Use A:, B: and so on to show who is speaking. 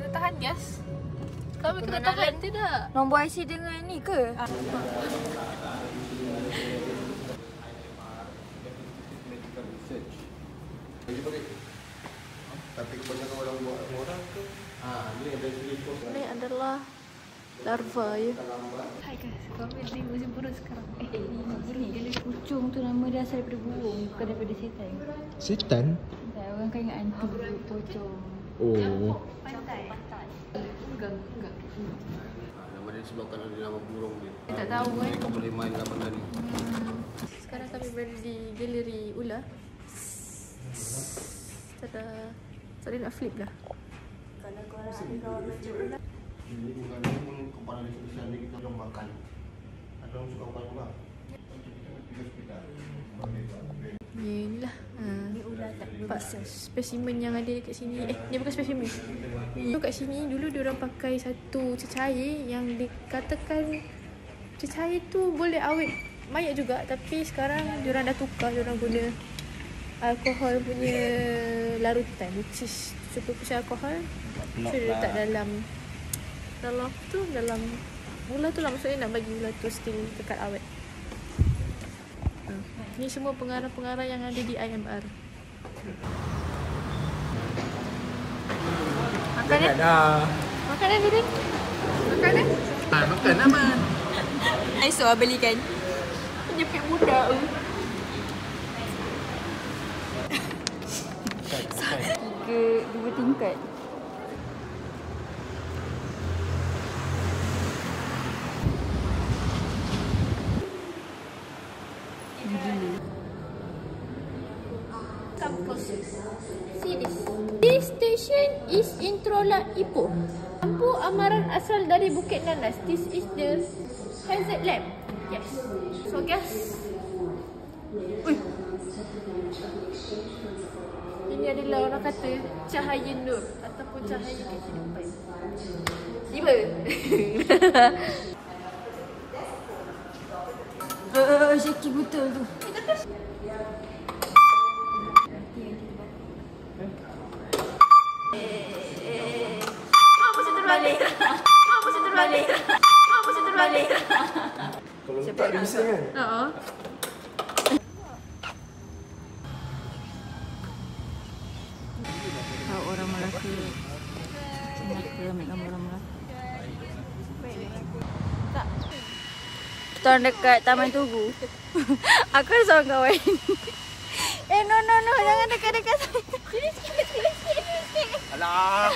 A: kena tahan gas. Kami kena tahan tidak.
B: Nombor IC dengan ni ke?
C: Tapi kebanyakan orang buat orang tu ni ada silikon.
A: Ini adalah larva ya. Hai guys, kami di musim burung sekarang.
B: Ini pucung tu nama dia asal daripada burung, bukan daripada setan.
C: Setan?
B: Tak, orang kan ingat hantu pocong.
C: Oh.
A: Pantai. Enggak.
C: Nama dia sebabkan ada nama burung dia.
A: Kita tak tahu kan.
C: Kau boleh main dalam benda ni.
A: Sekarang kami berada di galeri ular. Tada. Sorry nak flip lah.
B: Kalau korang ada kawan macam ular.
C: Ini bukan ni pun kepala dia sebesar ni kita orang makan. Ada orang suka makan ular.
A: Inilah.
B: Ni ular tak berbisa.
A: Spesimen yang ada dekat sini. Ni bukan spesimen. Ni kat sini dulu dia orang pakai satu cecair yang dikatakan cecair tu boleh awet mayat juga, tapi sekarang dia orang dah tukar, dia orang guna alkohol punya larutan, which is super pusat alkohol. So dia letak dalam ular tu lah, maksudnya nak bagi ular tu still dekat awet. Ni semua pengarah-pengarah yang ada di IMR. Makan Makan dulu. Makan
C: Makan apa?
B: Aisyah belikan.
A: Penyepit budak tu.
B: Dua tingkat.
A: Kampus. See this. This station is in Trolak Ipoh. Lampu amaran asal dari Bukit Nanas. This is the hazard lamp. Yes. So guys. Ini adalah orang kata cahaya nur ataupun cahaya kehidupan. Tiba.
B: Syaki betul tu.
A: Terbalik.
C: Kalau letak dia bising kan?
A: Haa.
B: Kalau orang Melaka ambil gambar orang Melaka. Kita orang dekat Taman Tugu. Aku ada seorang kawan. No, jangan dekat-dekat saya.
C: Alah.